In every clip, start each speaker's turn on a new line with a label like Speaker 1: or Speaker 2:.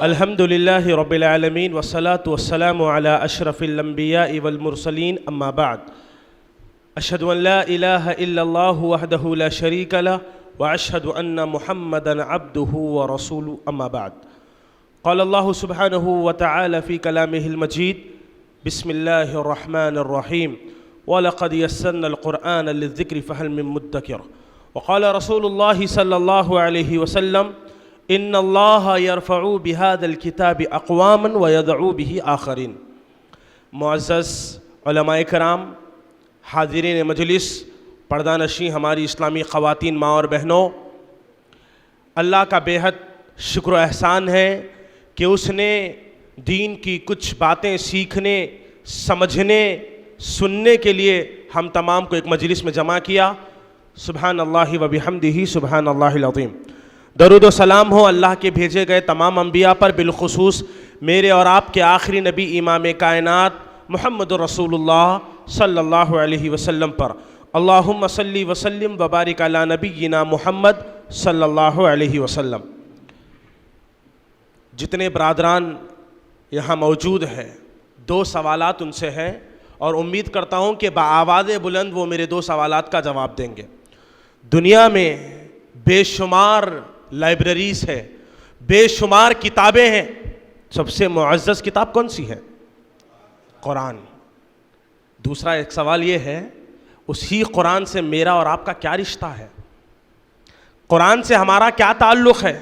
Speaker 1: الحمد لله رب العالمين والصلاة والسلام على أشرف الأنبياء والمرسلين أما بعد أشهد أن لا إله إلا الله وحده لا شريك له وأشهد أن محمدا عبده ورسوله أما بعد قال الله سبحانه وتعالى في كلامه المجيد بسم الله الرحمن الرحيم ولقد يسرنا القرآن للذكر فهل من مدكر وقال رسول الله صلى الله عليه وسلم ان اللہ یرفع بهذا الکتاب اقواما ویدعو به آخرین۔ معزز علماء کرام، حاضرین مجلس، پردہ نشین ہماری اسلامی خواتین، ماں اور بہنوں، اللہ کا بے حد شکر و احسان ہے کہ اس نے دین کی کچھ باتیں سیکھنے، سمجھنے، سننے کے لیے ہم تمام کو ایک مجلس میں جمع کیا۔ سبحان اللہ و بحمدہ سبحان اللہ العظیم۔ درود و سلام ہو اللہ کے بھیجے گئے تمام انبیاء پر، بالخصوص میرے اور آپ کے آخری نبی امام کائنات محمد رسول اللہ صلی اللہ علیہ وسلم پر۔ اللہم صلی وسلم وبارک علی نبینا محمد صلی اللہ علیہ وسلم۔ جتنے برادران یہاں موجود ہیں، دو سوالات ان سے ہیں اور امید کرتا ہوں کہ بآواز بلند وہ میرے دو سوالات کا جواب دیں گے۔ دنیا میں بے شمار لائبریریز ہے، بے شمار کتابیں ہیں، سب سے معزز کتاب کون سی ہے؟ قرآن۔ دوسرا ایک سوال یہ ہے، اسی قرآن سے میرا اور آپ کا کیا رشتہ ہے؟ قرآن سے ہمارا کیا تعلق ہے؟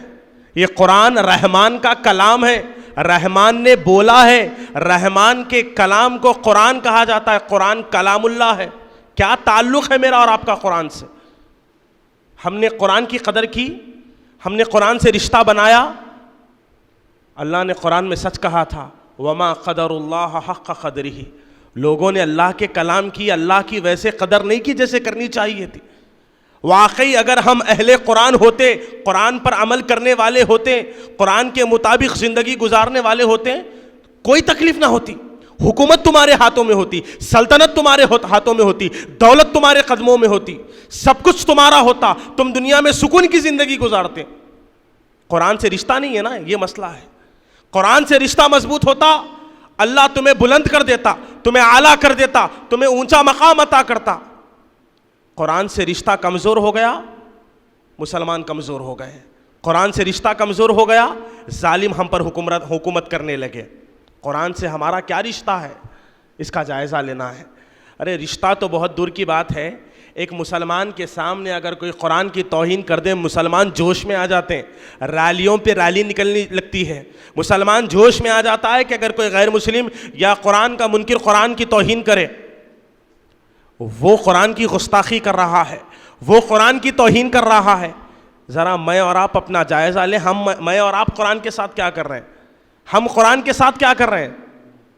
Speaker 1: یہ قرآن رحمان کا کلام ہے، رحمان نے بولا ہے، رحمان کے کلام کو قرآن کہا جاتا ہے، قرآن کلام اللہ ہے۔ کیا تعلق ہے میرا اور آپ کا قرآن سے؟ ہم نے قرآن کی قدر کی، ہم نے قرآن سے رشتہ بنایا۔ اللہ نے قرآن میں سچ کہا تھا، وما قدر اللہ حق قدرہ۔ لوگوں نے اللہ کے کلام کی اللہ کی ویسے قدر نہیں کی جیسے کرنی چاہیے تھی۔ واقعی اگر ہم اہل قرآن ہوتے، قرآن پر عمل کرنے والے ہوتے، قرآن کے مطابق زندگی گزارنے والے ہوتے، کوئی تکلیف نہ ہوتی۔ حکومت تمہارے ہاتھوں میں ہوتی، سلطنت تمہارے ہاتھوں میں ہوتی، دولت تمہارے قدموں میں ہوتی، سب کچھ تمہارا ہوتا، تم دنیا میں سکون کی زندگی گزارتے۔ قرآن سے رشتہ نہیں ہے نا، یہ مسئلہ ہے۔ قرآن سے رشتہ مضبوط ہوتا، اللہ تمہیں بلند کر دیتا، تمہیں اعلیٰ کر دیتا، تمہیں اونچا مقام عطا کرتا۔ قرآن سے رشتہ کمزور ہو گیا، مسلمان کمزور ہو گئے۔ قرآن سے رشتہ کمزور ہو گیا، ظالم ہم پر حکومت کرنے لگے۔ قرآن سے ہمارا کیا رشتہ ہے، اس کا جائزہ لینا ہے۔ ارے رشتہ تو بہت دور کی بات ہے، ایک مسلمان کے سامنے اگر کوئی قرآن کی توہین کر دے، مسلمان جوش میں آ جاتے ہیں، ریلیوں پہ ریلی نکلنے لگتی ہے۔ مسلمان جوش میں آ جاتا ہے کہ اگر کوئی غیر مسلم یا قرآن کا منکر قرآن کی توہین کرے، وہ قرآن کی گستاخی کر رہا ہے، وہ قرآن کی توہین کر رہا ہے۔ ذرا میں اور آپ اپنا جائزہ لیں، میں اور آپ قرآن کے ساتھ کیا کر رہے ہیں؟ ہم قرآن کے ساتھ کیا کر رہے ہیں؟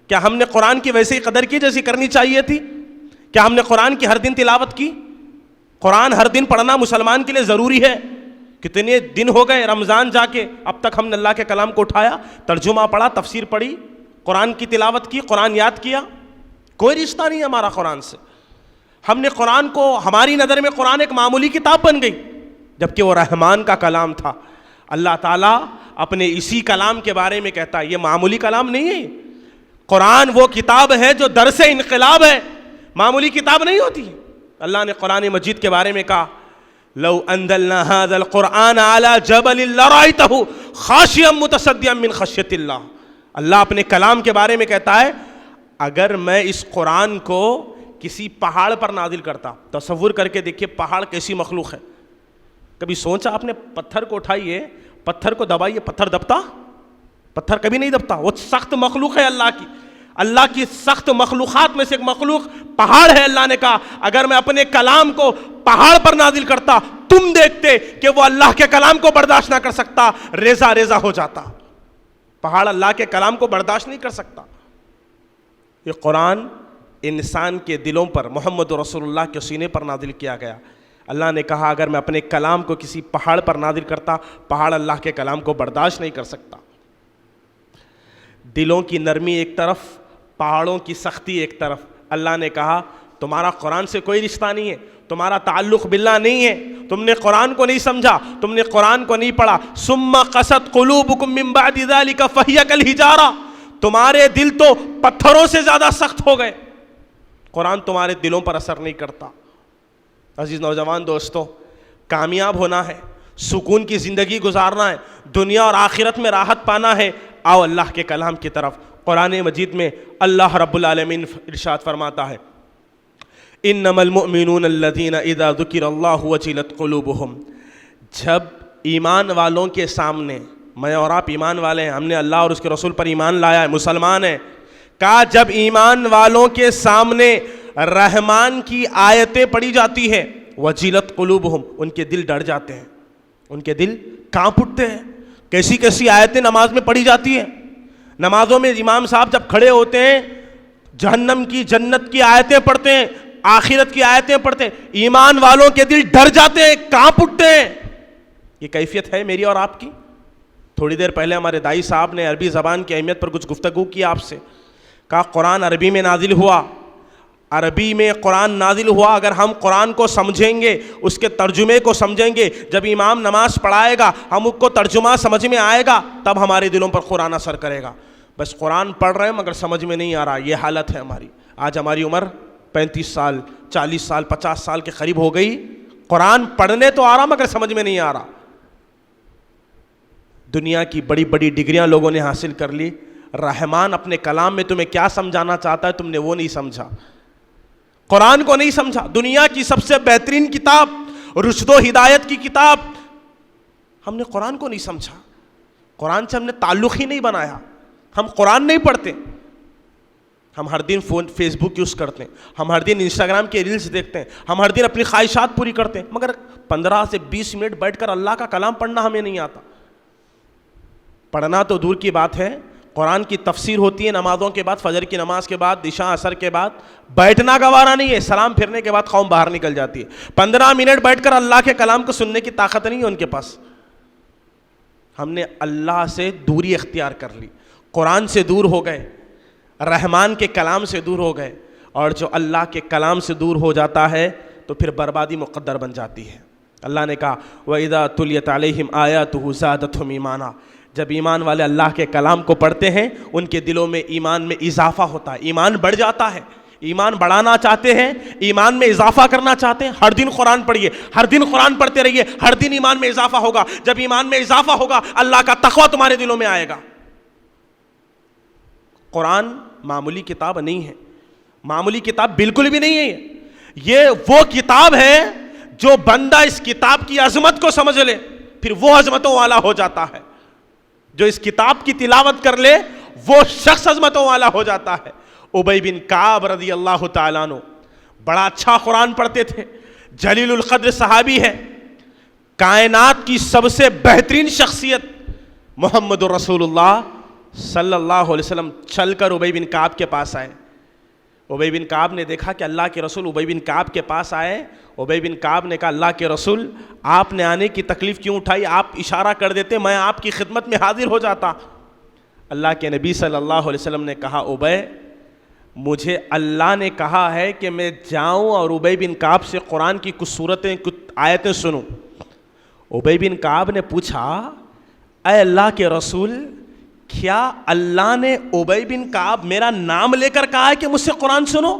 Speaker 1: کیا ہم نے قرآن کی ویسے ہی قدر کی جیسی کرنی چاہیے تھی؟ کیا ہم نے قرآن کی ہر دن تلاوت کی؟ قرآن ہر دن پڑھنا مسلمان کے لیے ضروری ہے۔ کتنے دن ہو گئے رمضان جا کے، اب تک ہم نے اللہ کے کلام کو اٹھایا، ترجمہ پڑھا، تفسیر پڑھی، قرآن کی تلاوت کی، قرآن یاد کیا؟ کوئی رشتہ نہیں ہے ہمارا قرآن سے۔ ہم نے قرآن کو، ہماری نظر میں قرآن ایک معمولی کتاب بن گئی، جبکہ وہ رحمان کا کلام تھا۔ اللہ تعالیٰ اپنے اسی کلام کے بارے میں کہتا ہے یہ معمولی کلام نہیں ہے، قرآن وہ کتاب ہے جو درس انقلاب ہے، معمولی کتاب نہیں ہوتی۔ اللہ نے قرآن مجید کے بارے میں کہا لو انزلنا هذا القرآن على جبل لرأيته خاشعا متصدعا من خشیۃ اللہ۔ اللہ اپنے کلام کے بارے میں کہتا ہے اگر میں اس قرآن کو کسی پہاڑ پر نازل کرتا، تصور کر کے دیکھیے پہاڑ کیسی مخلوق ہے۔ کبھی سوچا آپ نے؟ پتھر کو اٹھائیے، پتھر کو دبائیے، پتھر دبتا؟ پتھر کبھی نہیں دبتا۔ وہ سخت مخلوق ہے اللہ کی سخت مخلوقات میں سے ایک مخلوق پہاڑ ہے۔ اللہ نے کہا اگر میں اپنے کلام کو پہاڑ پر نازل کرتا، تم دیکھتے کہ وہ اللہ کے کلام کو برداشت نہ کر سکتا، ریزہ ریزہ ہو جاتا۔ پہاڑ اللہ کے کلام کو برداشت نہیں کر سکتا۔ یہ قرآن انسان کے دلوں پر، محمد رسول اللہ کے سینے پر نازل کیا گیا۔ اللہ نے کہا اگر میں اپنے کلام کو کسی پہاڑ پر نازل کرتا، پہاڑ اللہ کے کلام کو برداشت نہیں کر سکتا۔ دلوں کی نرمی ایک طرف، پہاڑوں کی سختی ایک طرف۔ اللہ نے کہا تمہارا قرآن سے کوئی رشتہ نہیں ہے، تمہارا تعلق باللہ نہیں ہے، تم نے قرآن کو نہیں سمجھا، تم نے قرآن کو نہیں پڑھا. ثم قست قلوبکم من بعد ذلک فہی کالحجارہ، تمہارے دل تو پتھروں سے زیادہ سخت ہو گئے. قرآن تمہارے دلوں پر اثر نہیں کرتا. عزیز نوجوان دوستو، کامیاب ہونا ہے، سکون کی زندگی گزارنا ہے، دنیا اور آخرت میں راحت پانا ہے. آؤ اللہ کے کلام کی طرف. قرآن مجید میں اللہ رب العالمین ارشاد فرماتا ہے انما المؤمنون الذین اذا ذکر اللہ وجلت قلوبہم. جب ایمان والوں کے سامنے، میں اور آپ ایمان والے ہیں، ہم نے اللہ اور اس کے رسول پر ایمان لایا ہے، مسلمان ہیں، کہا جب ایمان والوں کے سامنے رحمان کی آیتیں پڑھی جاتی ہیں وجلت قلوبہم، ان کے دل ڈر جاتے ہیں، ان کے دل کانپ اٹھتے ہیں. کیسی کیسی آیتیں نماز میں پڑھی جاتی ہیں. نمازوں میں امام صاحب جب کھڑے ہوتے ہیں جہنم کی جنت کی آیتیں پڑھتے ہیں، آخرت کی آیتیں پڑھتے ہیں، ایمان والوں کے دل ڈر جاتے ہیں، کانپ اٹھتے ہیں. یہ کیفیت ہے میری اور آپ کی. تھوڑی دیر پہلے ہمارے دائی صاحب نے عربی زبان کی اہمیت پر کچھ گفتگو کی آپ سے. کہا قرآن عربی میں نازل ہوا، عربی میں قرآن نازل ہوا. اگر ہم قرآن کو سمجھیں گے، اس کے ترجمے کو سمجھیں گے، جب امام نماز پڑھائے گا ہم کو ترجمہ سمجھ میں آئے گا، تب ہمارے دلوں پر قرآن اثر کرے گا. بس قرآن پڑھ رہے ہیں مگر سمجھ میں نہیں آ رہا، یہ حالت ہے ہماری. آج ہماری عمر 35 سال 40 سال 50 سال کے قریب ہو گئی، قرآن پڑھنے تو آ رہا مگر سمجھ میں نہیں آ رہا. دنیا کی بڑی بڑی ڈگریاں لوگوں نے حاصل کر لی، رحمان اپنے کلام میں تمہیں کیا سمجھانا چاہتا ہے تم نے وہ نہیں سمجھا، قرآن کو نہیں سمجھا. دنیا کی سب سے بہترین کتاب، رشد و ہدایت کی کتاب، ہم نے قرآن کو نہیں سمجھا. قرآن سے ہم نے تعلق ہی نہیں بنایا. ہم قرآن نہیں پڑھتے، ہم ہر دن فیس بک یوز کرتے ہیں، ہم ہر دن انسٹاگرام کے ریلز دیکھتے ہیں، ہم ہر دن اپنی خواہشات پوری کرتے ہیں، مگر 15 سے 20 منٹ بیٹھ کر اللہ کا کلام پڑھنا ہمیں نہیں آتا. پڑھنا تو دور کی بات ہے، قرآن کی تفسیر ہوتی ہے نمازوں کے بعد، فجر کی نماز کے بعد، عشاء عصر کے بعد، بیٹھنا گوارا نہیں ہے. سلام پھرنے کے بعد قوم باہر نکل جاتی ہے. 15 منٹ بیٹھ کر اللہ کے کلام کو سننے کی طاقت نہیں ہے ان کے پاس. ہم نے اللہ سے دوری اختیار کر لی، قرآن سے دور ہو گئے، رحمان کے کلام سے دور ہو گئے. اور جو اللہ کے کلام سے دور ہو جاتا ہے تو پھر بربادی مقدر بن جاتی ہے. اللہ نے کہا وَإِذَا تُلِيَتْ عَلَيْهِمْ آيَاتُهُ زَادَتْهُمْ ایمانا. جب ایمان والے اللہ کے کلام کو پڑھتے ہیں ان کے دلوں میں ایمان میں اضافہ ہوتا ہے، ایمان بڑھ جاتا ہے. ایمان بڑھانا چاہتے ہیں، ایمان میں اضافہ کرنا چاہتے ہیں، ہر دن قرآن پڑھیے، ہر دن قرآن پڑھتے رہیے، ہر دن ایمان میں اضافہ ہوگا. جب ایمان میں اضافہ ہوگا اللہ کا تقویٰ تمہارے دلوں میں آئے گا. قرآن معمولی کتاب نہیں ہے، معمولی کتاب بالکل بھی نہیں ہے. یہ وہ کتاب ہے جو بندہ اس کتاب کی عظمت کو سمجھ لے پھر وہ عظمتوں والا ہو جاتا ہے. جو اس کتاب کی تلاوت کر لے وہ شخص عظمتوں والا ہو جاتا ہے. ابی بن کعب رضی اللہ تعالیٰ عنہ بڑا اچھا قرآن پڑھتے تھے، جلیل القدر صحابی ہے. کائنات کی سب سے بہترین شخصیت محمد رسول اللہ صلی اللہ علیہ وسلم چل کر ابی بن کعب کے پاس آئے. ابی بن کعب نے دیکھا کہ اللہ کے رسول ابی بن کعب کے پاس آئے. ابی بن کعب نے کہا اللہ کے رسول آپ نے آنے کی تکلیف کیوں اٹھائی، آپ اشارہ کر دیتے میں آپ کی خدمت میں حاضر ہو جاتا. اللہ کے نبی صلی اللہ علیہ وسلم نے کہا ابی مجھے اللہ نے کہا ہے کہ میں جاؤں اور ابی بن کعب سے قرآن کی کچھ صورتیں کچھ آیتیں سنوں. ابی بن کعب نے پوچھا اے اللہ کے رسول کیا اللہ نے ابی بن کعب میرا نام لے کر کہا ہے کہ مجھ سے قرآن سنو؟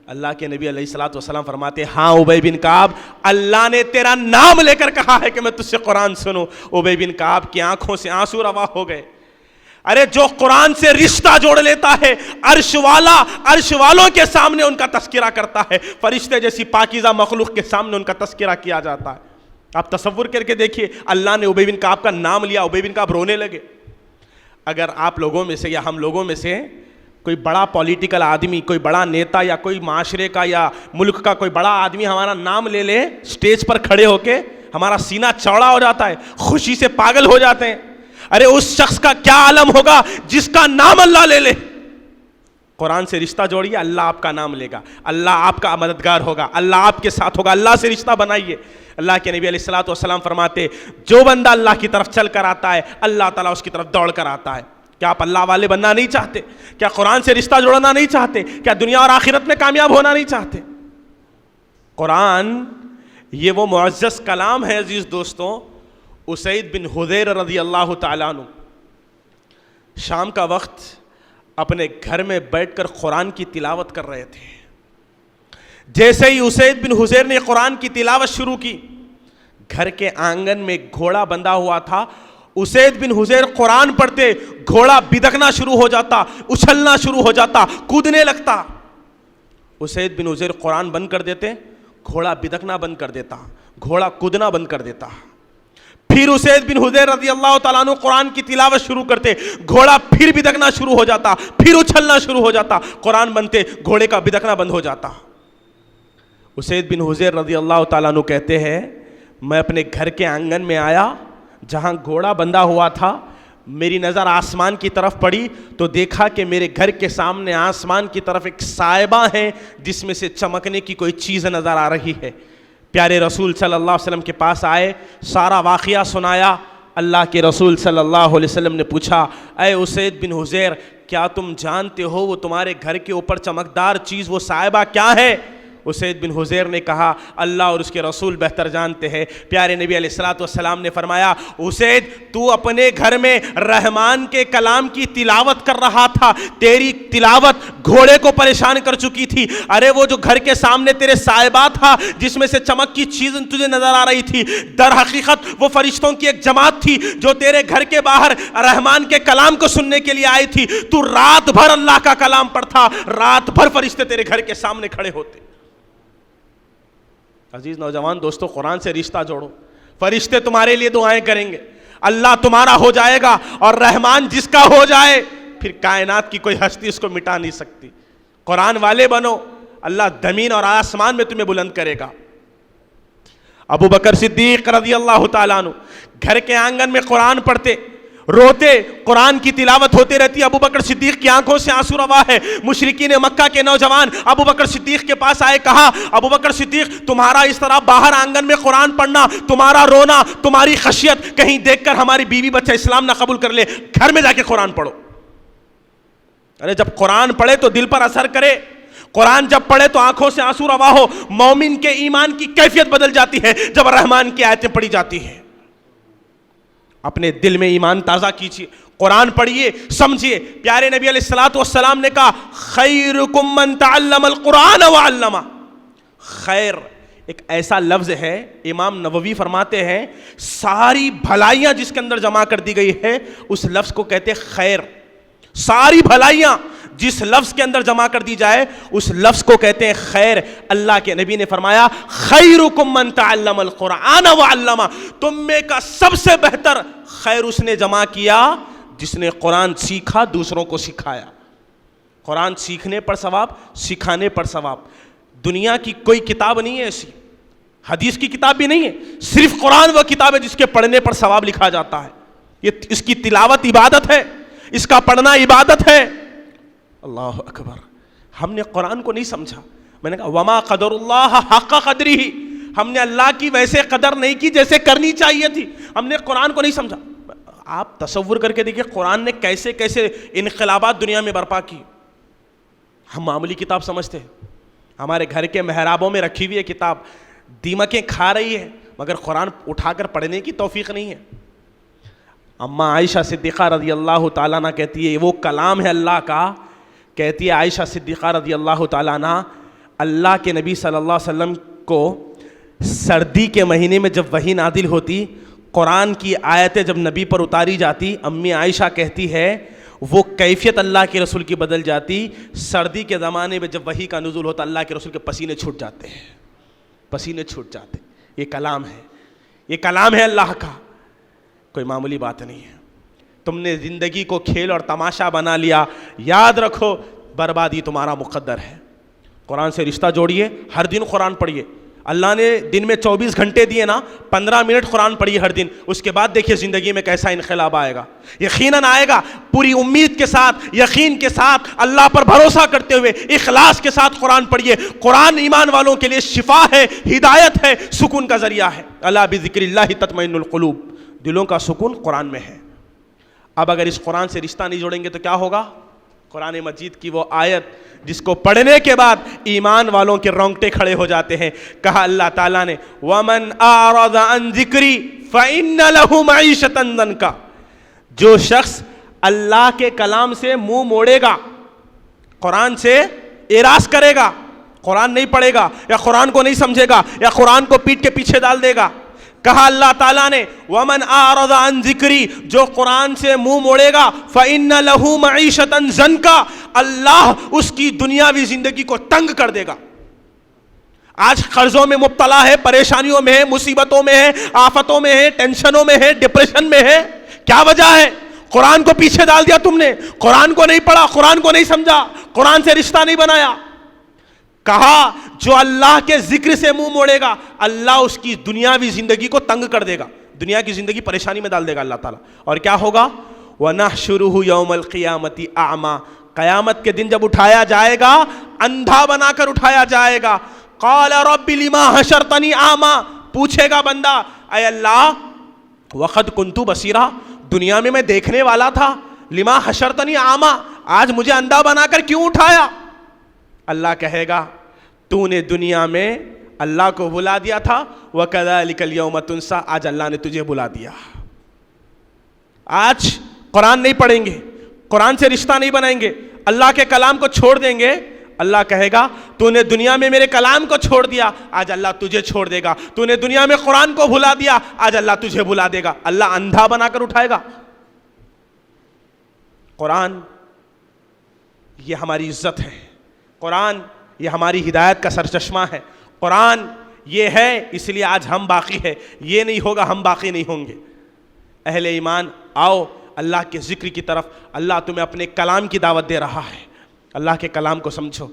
Speaker 1: اللہ کے نبی علیہ الصلوۃ والسلام فرماتے ہاں ابی بن کعب اللہ نے تیرا نام لے کر کہا ہے کہ میں تجھ سے قرآن سنوں. ابی بن کعب کی آنکھوں سے آنسو روا ہو گئے. ارے جو قرآن سے رشتہ جوڑ لیتا ہے عرش والا عرش والوں کے سامنے ان کا تذکرہ کرتا ہے، فرشتے جیسی پاکیزہ مخلوق کے سامنے ان کا تذکرہ کیا جاتا ہے. آپ تصور کر کے دیکھیے اللہ نے ابی بن کعب کا نام لیا، ابی بن کعب رونے لگے. اگر آپ لوگوں میں سے یا ہم لوگوں میں سے کوئی بڑا پولیٹیکل آدمی، کوئی بڑا نیتا یا کوئی معاشرے کا یا ملک کا کوئی بڑا آدمی ہمارا نام لے لے اسٹیج پر کھڑے ہو کے ہمارا سینہ چوڑا ہو جاتا ہے، خوشی سے پاگل ہو جاتے ہیں. ارے اس شخص کا کیا عالم ہوگا جس کا نام اللہ لے لے. قرآن سے رشتہ جوڑیے، اللہ آپ کا نام لے گا، اللہ آپ کا مددگار ہوگا، اللہ آپ کے ساتھ ہوگا. اللہ سے رشتہ بنائیے. اللہ کے نبی علیہ الصلوۃ والسلام فرماتے جو بندہ اللہ کی طرف چل کر آتا ہے اللہ تعالیٰ اس کی طرف دوڑ کر آتا ہے. کیا آپ اللہ والے بننا نہیں چاہتے؟ کیا قرآن سے رشتہ جوڑنا نہیں چاہتے؟ کیا دنیا اور آخرت میں کامیاب ہونا نہیں چاہتے؟ قرآن یہ وہ معزز کلام ہے عزیز دوستوں. اسید بن حضیر رضی اللہ تعالیٰ عنہ شام کا وقت اپنے گھر میں بیٹھ کر قرآن کی تلاوت کر رہے تھے. جیسے ہی اسید بن حضیر نے قرآن کی تلاوت شروع کی, گھر کے آنگن میں گھوڑا بندھا ہوا تھا. اسید بن حضیر قرآن پڑھتے, گھوڑا بدکنا شروع ہو جاتا, اچھلنا شروع ہو جاتا, کودنے لگتا. اسید بن حضیر قرآن بند کر دیتے, گھوڑا بدکنا بند کر دیتا, گھوڑا کودنا بند کر دیتا. پھر اسید بن حضیر رضی اللہ تعالیٰ عنہ قرآن کی تلاوت شروع کرتے, گھوڑا پھر بدکنا شروع ہو جاتا, پھر اچھلنا شروع ہو جاتا. قرآن بنتے, گھوڑے کا بدکنا بند ہو جاتا. اسید بن حضیر رضی اللہ تعالیٰ عنہ کہتے ہیں, میں اپنے گھر کے آنگن میں آیا, جہاں گھوڑا بندھا ہوا تھا, میری نظر آسمان کی طرف پڑی تو دیکھا کہ میرے گھر کے سامنے آسمان کی طرف ایک سائبہ ہے جس میں سے چمکنے کی کوئی چیز نظر آ رہی ہے. پیارے رسول صلی اللہ علیہ وسلم کے پاس آئے, سارا واقعہ سنایا. اللہ کے رسول صلی اللہ علیہ وسلم نے پوچھا, اے اسید بن حضیر, کیا تم جانتے ہو وہ تمہارے گھر کے اوپر چمکدار چیز, وہ سائبہ کیا ہے؟ اسید بن حضیر نے کہا, اللہ اور اس کے رسول بہتر جانتے ہیں. پیارے نبی علیہ الصلوۃ والسلام نے فرمایا, اسید تو اپنے گھر میں رحمان کے کلام کی تلاوت کر رہا تھا, تیری تلاوت گھوڑے کو پریشان کر چکی تھی. ارے وہ جو گھر کے سامنے تیرے سائبہ تھا جس میں سے چمک کی چیز تجھے نظر آ رہی تھی, در حقیقت وہ فرشتوں کی ایک جماعت تھی جو تیرے گھر کے باہر رحمان کے کلام کو سننے کے لیے آئی تھی. تو رات بھر اللہ کا کلام پڑھتا, رات بھر فرشتے تیرے گھر کے سامنے کھڑے ہوتے. عزیز نوجوان دوستو, قرآن سے رشتہ جوڑو, فرشتے تمہارے لیے دعائیں کریں گے, اللہ تمہارا ہو جائے گا, اور رحمان جس کا ہو جائے پھر کائنات کی کوئی ہستی اس کو مٹا نہیں سکتی. قرآن والے بنو, اللہ زمین اور آسمان میں تمہیں بلند کرے گا. ابو بکر صدیق رضی اللہ تعالیٰ عنہ گھر کے آنگن میں قرآن پڑھتے, روتے, قرآن کی تلاوت ہوتی رہتی. ابو بکر صدیق کی آنکھوں سے آنسو روا ہے. مشرکین مکہ کے نوجوان ابو بکر صدیق کے پاس آئے, کہا, ابو بکر صدیق تمہارا اس طرح باہر آنگن میں قرآن پڑھنا, تمہارا رونا, تمہاری خشیت کہیں دیکھ کر ہماری بیوی بچہ اسلام نہ قبول کر لے, گھر میں جا کے قرآن پڑھو. ارے جب قرآن پڑھے تو دل پر اثر کرے, قرآن جب پڑھے تو آنکھوں سے آنسو روا ہو. مومن کے ایمان کی کیفیت بدل جاتی ہے جب رحمان کی آیتیں پڑھی جاتی ہیں. اپنے دل میں ایمان تازہ کیجیے, قرآن پڑھیے, سمجھیے. پیارے نبی علیہ الصلوۃ والسلام نے کہا, خیرکم من تعلم القرآن وعلمہ. خیر ایک ایسا لفظ ہے, امام نووی فرماتے ہیں ساری بھلائیاں جس کے اندر جمع کر دی گئی ہے اس لفظ کو کہتے خیر. ساری بھلائیاں جس لفظ کے اندر جمع کر دی جائے اس لفظ کو کہتے ہیں خیر. اللہ کے نبی نے فرمایا, خیرکم من تعلم القرآن وعلمہ, تم میں کا سب سے بہتر خیر اس نے جمع کیا جس نے قرآن سیکھا, دوسروں کو سکھایا. قرآن سیکھنے پر ثواب, سکھانے پر ثواب. دنیا کی کوئی کتاب نہیں ہے ایسی, حدیث کی کتاب بھی نہیں ہے, صرف قرآن وہ کتاب ہے جس کے پڑھنے پر ثواب لکھا جاتا ہے. یہ اس کی تلاوت عبادت ہے, اس کا پڑھنا عبادت ہے. اللہ اکبر. ہم نے قرآن کو نہیں سمجھا. میں نے کہا وما قدر اللہ حق قدرہ, ہم نے اللہ کی ویسے قدر نہیں کی جیسے کرنی چاہیے تھی. ہم نے قرآن کو نہیں سمجھا. آپ تصور کر کے دیکھیے قرآن نے کیسے کیسے انقلابات دنیا میں برپا کی. ہم معمولی کتاب سمجھتے ہیں, ہمارے گھر کے محرابوں میں رکھی ہوئی ہے کتاب, دیمکیں کھا رہی ہے, مگر قرآن اٹھا کر پڑھنے کی توفیق نہیں ہے. اماں عائشہ صدیقہ رضی اللہ تعالیٰ عنہ کہتی ہے وہ کلام ہے اللہ کا. کہتی ہے عائشہ صدیقہ رضی اللہ تعالیٰ عنہ, اللہ کے نبی صلی اللہ علیہ وسلم کو سردی کے مہینے میں جب وحی نازل ہوتی, قرآن کی آیتیں جب نبی پر اتاری جاتی, امی عائشہ کہتی ہے وہ کیفیت اللہ کے رسول کی بدل جاتی. سردی کے زمانے میں جب وحی کا نزول ہوتا اللہ کے رسول کے پسینے چھوٹ جاتے ہیں, پسینے چھوٹ جاتے. یہ کلام ہے, یہ کلام ہے اللہ کا, کوئی معمولی بات نہیں ہے. تم نے زندگی کو کھیل اور تماشا بنا لیا, یاد رکھو بربادی تمہارا مقدر ہے. قرآن سے رشتہ جوڑیے, ہر دن قرآن پڑھیے. اللہ نے دن میں 24 گھنٹے دیے نا, 15 منٹ قرآن پڑھیے ہر دن. اس کے بعد دیکھیے زندگی میں کیسا انقلاب آئے گا. یقیناً آئے گا. پوری امید کے ساتھ, یقین کے ساتھ, اللہ پر بھروسہ کرتے ہوئے اخلاص کے ساتھ قرآن پڑھیے. قرآن ایمان والوں کے لیے شفا ہے, ہدایت ہے, سکون کا ذریعہ ہے. الا بذکر اللہ تطمئن القلوب, دلوں کا سکون قرآن میں ہے. اب اگر اس قرآن سے رشتہ نہیں جوڑیں گے تو کیا ہوگا؟ قرآن مجید کی وہ آیت جس کو پڑھنے کے بعد ایمان والوں کے رونگٹے کھڑے ہو جاتے ہیں. کہا اللہ تعالیٰ نے وَمَنْ أَعْرَضَ عَنْ ذِكْرِي فَإِنَّ لَهُ مَعِيشَةً ضَنْكَ, جو شخص اللہ کے کلام سے منہ موڑے گا, قرآن سے اعراض کرے گا, قرآن نہیں پڑھے گا یا قرآن کو نہیں سمجھے گا یا قرآن کو پیٹ کے پیچھے ڈال دے گا. کہا اللہ تعالیٰ نے وَمَنْ أَعْرَضَ عَنْ ذِكْرِي, جو قرآن سے منہ موڑے گا فَإِنَّ لَهُ مَعِيشَةً ضَنْكَ, اللہ اس کی دنیاوی زندگی کو تنگ کر دے گا. آج قرضوں میں مبتلا ہے, پریشانیوں میں ہے, مصیبتوں میں ہے, آفتوں میں ہے, ٹینشنوں میں ہے, ڈپریشن میں ہے. کیا وجہ ہے؟ قرآن کو پیچھے ڈال دیا تم نے, قرآن کو نہیں پڑھا, قرآن کو نہیں سمجھا, قرآن سے رشتہ نہیں بنایا. کہا جو اللہ کے ذکر سے منہ موڑے گا اللہ اس کی دنیاوی زندگی کو تنگ کر دے گا, دنیا کی زندگی پریشانی میں ڈال دے گا اللہ تعالیٰ. اور کیا ہوگا؟ وَنَحْشُرُهُ يَوْمَ الْقِيَامَةِ أَعْمَى, قیامت کے دن جب اٹھایا جائے گا اندھا بنا کر اٹھایا جائے گا. قَالَ رَبِّ لِمَا حَشَرْتَنِي أَعْمَى, پوچھے گا بندہ اے اللہ وَقَدْ كُنْتُ بَصِيرًا, دنیا میں دیکھنے والا تھا, لِمَا حَشَرْتَنِي أَعْمَى, آج مجھے اندھا بنا کر کیوں اٹھایا؟ اللہ کہے گا تو نے دنیا میں اللہ کو بلا دیا تھا, وَكَذَلِكَ الْيَوْمَ تُنْسَى, آج اللہ نے تجھے بلا دیا. آج قرآن نہیں پڑھیں گے, قرآن سے رشتہ نہیں بنائیں گے, اللہ کے کلام کو چھوڑ دیں گے, اللہ کہے گا تو نے دنیا میں میرے کلام کو چھوڑ دیا, آج اللہ تجھے چھوڑ دے گا. تو نے دنیا میں قرآن کو بھلا دیا, آج اللہ تجھے بھلا دے گا. اللہ اندھا بنا کر اٹھائے گا. قرآن یہ ہماری عزت ہے, قرآن یہ ہماری ہدایت کا سرچشمہ ہے, قرآن یہ ہے اس لیے آج ہم باقی ہے, یہ نہیں ہوگا ہم باقی نہیں ہوں گے. اہل ایمان آؤ اللہ کے ذکر کی طرف, اللہ تمہیں اپنے کلام کی دعوت دے رہا ہے. اللہ کے کلام کو سمجھو.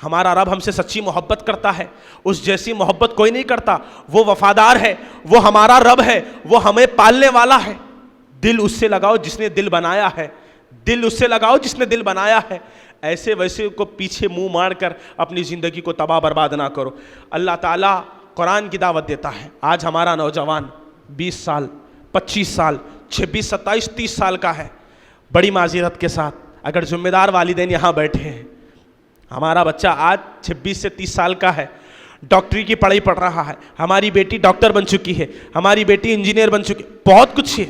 Speaker 1: ہمارا رب ہم سے سچی محبت کرتا ہے, اس جیسی محبت کوئی نہیں کرتا. وہ وفادار ہے, وہ ہمارا رب ہے, وہ ہمیں پالنے والا ہے. دل اس سے لگاؤ جس نے دل بنایا ہے, دل اس سے لگاؤ جس نے دل بنایا ہے. ایسے ویسے کو پیچھے منہ مار کر اپنی زندگی کو تباہ برباد نہ کرو. اللہ تعالیٰ قرآن کی دعوت دیتا ہے. آج ہمارا نوجوان 20 سال 25 سال 26 27 30 سال کا ہے, بڑی معذرت کے ساتھ اگر ذمہ دار والدین یہاں بیٹھے ہیں, ہمارا بچہ آج 26 سے 30 سال کا ہے, ڈاکٹری کی پڑھائی پڑھ رہا ہے, ہماری بیٹی ڈاکٹر بن چکی ہے, ہماری بیٹی انجینئر بن چکی, بہت کچھ ہے.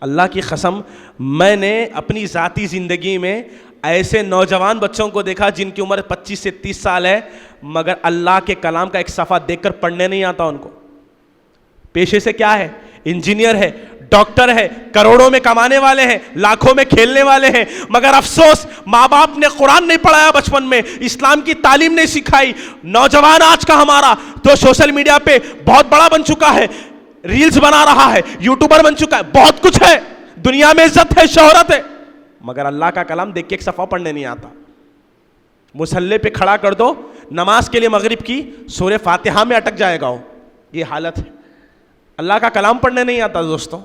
Speaker 1: اللہ کی قسم میں نے اپنی ذاتی زندگی میں ایسے نوجوان بچوں کو دیکھا جن کی عمر 25 سے 30 سال ہے, مگر اللہ کے کلام کا ایک صفحہ دیکھ کر پڑھنے نہیں آتا ان کو. پیشے سے کیا ہے؟ انجینئر ہے, ڈاکٹر ہے, کروڑوں میں کمانے والے ہیں, لاکھوں میں کھیلنے والے ہیں, مگر افسوس ماں باپ نے قرآن نہیں پڑھایا, بچپن میں اسلام کی تعلیم نہیں سکھائی. نوجوان آج کا ہمارا تو سوشل میڈیا پہ بہت بڑا بن چکا ہے, ریلز بنا رہا ہے, یوٹیوبر بن چکا ہے, بہت کچھ ہے, دنیا میں عزت ہے, شہرت ہے, مگر اللہ کا کلام دیکھ کے ایک صفحہ پڑھنے نہیں آتا. مصلی پہ کھڑا کر دو نماز کے لیے مغرب کی, سورہ فاتحہ میں اٹک جائے گا وہ, یہ حالت ہے. اللہ کا کلام پڑھنے نہیں آتا. دوستوں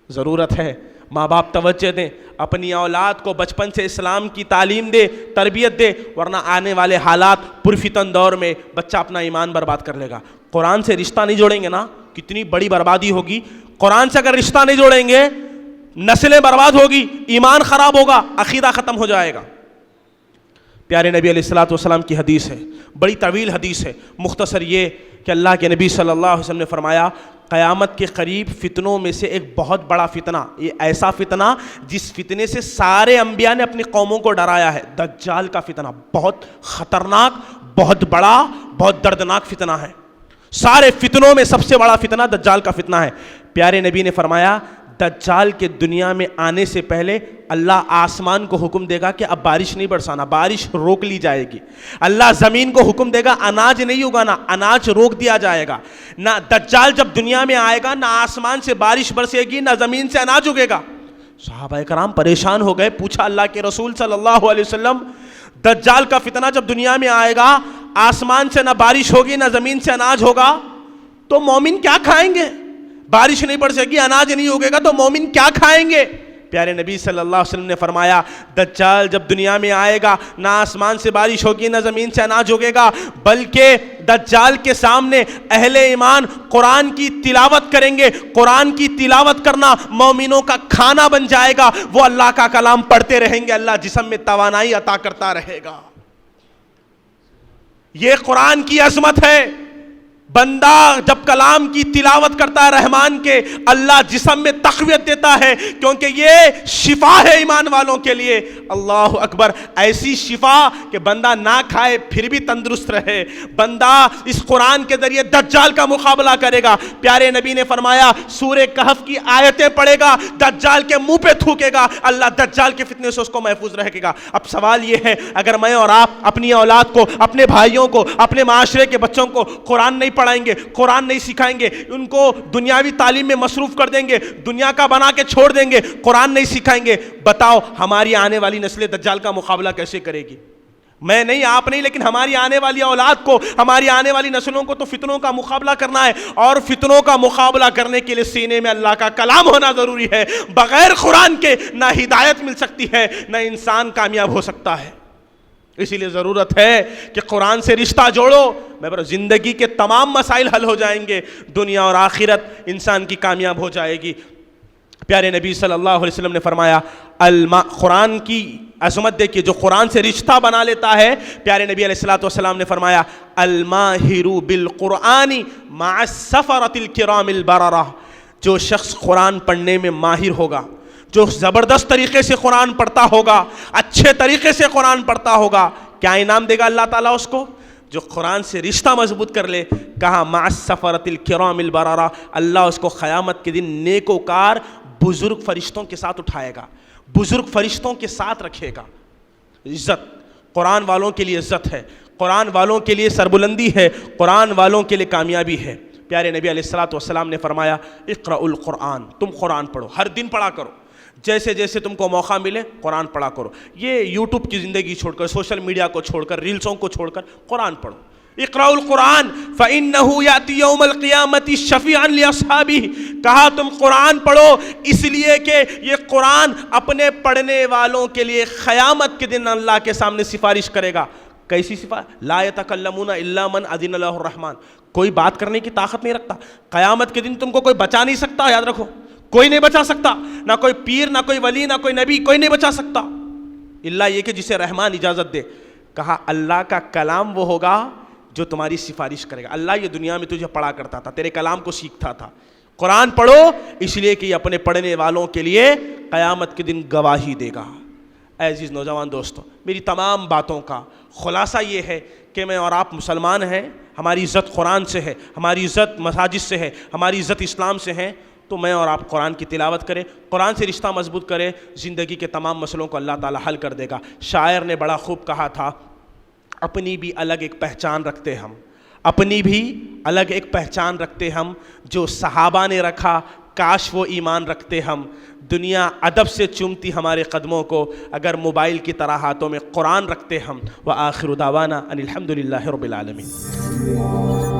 Speaker 1: ضرورت ہے ماں باپ توجہ دیں, اپنی اولاد کو بچپن سے اسلام کی تعلیم دے, تربیت دے, ورنہ آنے والے حالات پرفتن دور میں بچہ اپنا ایمان برباد کر لے گا. قرآن سے رشتہ نہیں جوڑیں گے نا, کتنی بڑی بربادی ہوگی. قرآن سے اگر رشتہ نہیں جوڑیں گے نسلیں برباد ہوگی, ایمان خراب ہوگا, عقیدہ ختم ہو جائے گا. پیارے نبی علیہ الصلوۃ والسلام کی حدیث ہے, بڑی طویل حدیث ہے, مختصر یہ کہ اللہ کے نبی صلی اللہ علیہ وسلم نے فرمایا قیامت کے قریب فتنوں میں سے ایک بہت بڑا فتنہ, یہ ایسا فتنہ جس فتنے سے سارے انبیاء نے اپنی قوموں کو ڈرایا ہے, دجال کا فتنہ. بہت خطرناک, بہت بڑا, بہت دردناک فتنہ ہے. سارے فتنوں میں سب سے بڑا فتنہ دجال کا فتنہ ہے. پیارے نبی نے فرمایا دجال کے دنیا میں آنے سے پہلے اللہ آسمان کو حکم دے گا کہ اب بارش نہیں برسانا, بارش روک لی جائے گی. اللہ زمین کو حکم دے گا اناج نہیں اگانا, اناج روک دیا جائے گا. نہ دجال جب دنیا میں آئے گا نہ آسمان سے بارش برسے گی نہ زمین سے اناج اگے گا. صحابہ کرام پریشان ہو گئے, پوچھا اللہ کے رسول صلی اللہ علیہ وسلم دجال کا فتنہ جب دنیا میں آئے گا, آسمان سے نہ بارش ہوگی نہ زمین سے اناج ہوگا, تو مومن کیا کھائیں گے؟ بارش نہیں برسے گی, اناج نہیں ہوگے گا, تو مومن کیا کھائیں گے؟ پیارے نبی صلی اللہ علیہ وسلم نے فرمایا دجال جب دنیا میں آئے گا نہ آسمان سے بارش ہوگی نہ زمین سے اناج ہوگے گا, بلکہ دجال کے سامنے اہل ایمان قرآن کی تلاوت کریں گے، قرآن کی تلاوت کرنا مومنوں کا کھانا بن جائے گا، وہ اللہ کا کلام پڑھتے رہیں گے، اللہ جسم میں توانائی عطا کرتا رہے گا۔ یہ قرآن کی عظمت ہے۔ بندہ جب کلام کی تلاوت کرتا ہے رحمان کے، اللہ جسم میں تقویت دیتا ہے، کیونکہ یہ شفا ہے ایمان والوں کے لیے۔ اللہ اکبر، ایسی شفا کہ بندہ نہ کھائے پھر بھی تندرست رہے۔ بندہ اس قرآن کے ذریعے دجال کا مقابلہ کرے گا۔ پیارے نبی نے فرمایا سورہ کہف کی آیتیں پڑھے گا، دجال کے منہ پہ تھوکے گا، اللہ دجال کے فتنے سے اس کو محفوظ رکھے گا۔ اب سوال یہ ہے، اگر میں اور آپ اپنی اولاد کو، اپنے بھائیوں کو، اپنے معاشرے کے بچوں کو قرآن نہیں پڑھائیں گے، قرآن نہیں سکھائیں گے، ان کو دنیاوی تعلیم میں مصروف کر دیں گے، دنیا کا بنا کے چھوڑ دیں گے، قرآن نہیں سکھائیں گے، بتاؤ ہماری آنے والی نسل دجال کا مقابلہ کیسے کرے گی؟ میں نہیں، آپ نہیں، لیکن ہماری آنے والی اولاد کو، ہماری آنے والی نسلوں کو تو فتنوں کا مقابلہ کرنا ہے، اور فتنوں کا مقابلہ کرنے کے لیے سینے میں اللہ کا کلام ہونا ضروری ہے۔ بغیر قرآن کے نہ ہدایت مل سکتی ہے، نہ انسان کامیاب ہو سکتا ہے۔ اسی لیے ضرورت ہے کہ قرآن سے رشتہ جوڑو، میں زندگی کے تمام مسائل حل ہو جائیں گے، دنیا اور آخرت انسان کی کامیاب ہو جائے گی۔ پیارے نبی صلی اللہ علیہ وسلم نے فرمایا قرآن کی عظمت دیکھیے، جو قرآن سے رشتہ بنا لیتا ہے، پیارے نبی علیہ الصلوۃ والسلام نے فرمایا الماہر بالقرآن مع السفرۃ الکرام البررہ، جو شخص قرآن پڑھنے میں ماہر ہوگا، جو زبردست طریقے سے قرآن پڑھتا ہوگا، اچھے طریقے سے قرآن پڑھتا ہوگا، کیا انعام دے گا اللہ تعالیٰ اس کو؟ جو قرآن سے رشتہ مضبوط کر لے، کہا مع السفرۃ الکرام البررہ، اللہ اس کو قیامت کے دن نیکوکار بزرگ فرشتوں کے ساتھ اٹھائے گا، بزرگ فرشتوں کے ساتھ رکھے گا۔ عزت قرآن والوں کے لیے عزت ہے، قرآن والوں کے لیے سربلندی ہے، قرآن والوں کے لیے کامیابی ہے۔ پیارے نبی علیہ الصلوۃ والسلام نے فرمایا اقرأ القرآن، تم قرآن پڑھو، ہر دن پڑھا کرو، جیسے جیسے تم کو موقع ملے قرآن پڑھا کرو۔ یہ یوٹیوب کی زندگی چھوڑ کر، سوشل میڈیا کو چھوڑ کر، ریلسوں کو چھوڑ کر قرآن پڑھو۔ اقرأ القرآن فإنه يأتي يوم القيامة شفيعا لأصحابه، کہا تم قرآن پڑھو اس لیے کہ یہ قرآن اپنے پڑھنے والوں کے لیے قیامت کے دن اللہ کے سامنے سفارش کرے گا۔ کیسی سفارش؟ لا يتكلمون الا من اذن له الرحمن، کوئی بات کرنے کی طاقت نہیں رکھتا، قیامت کے دن تم کو کوئی بچا نہیں سکتا، یاد رکھو، کوئی نہیں بچا سکتا، نہ کوئی پیر، نہ کوئی ولی، نہ کوئی نبی، کوئی نہیں بچا سکتا الا یہ کہ جسے رحمان اجازت دے۔ کہا اللہ کا کلام وہ ہوگا جو تمہاری سفارش کرے گا۔ اللہ یہ دنیا میں تجھے پڑھا کرتا تھا، تیرے کلام کو سیکھتا تھا۔ قرآن پڑھو اس لیے کہ یہ اپنے پڑھنے والوں کے لیے قیامت کے دن گواہی دے گا۔ اے عزیز نوجوان دوستو، میری تمام باتوں کا خلاصہ یہ ہے کہ میں اور آپ مسلمان ہیں، ہماری عزت قرآن سے ہے، ہماری عزت مساجد سے ہے، ہماری عزت اسلام سے ہے، تو میں اور آپ قرآن کی تلاوت کریں، قرآن سے رشتہ مضبوط کریں، زندگی کے تمام مسئلوں کو اللہ تعالی حل کر دے گا۔ شاعر نے بڑا خوب کہا تھا، اپنی بھی الگ ایک پہچان رکھتے ہم، اپنی بھی الگ ایک پہچان رکھتے ہم، جو صحابہ نے رکھا کاش وہ ایمان رکھتے ہم۔ دنیا ادب سے چومتی ہمارے قدموں کو، اگر موبائل کی طرح ہاتھوں میں قرآن رکھتے ہم۔ وآخر دعوانا ان الحمد للہ رب العالمین۔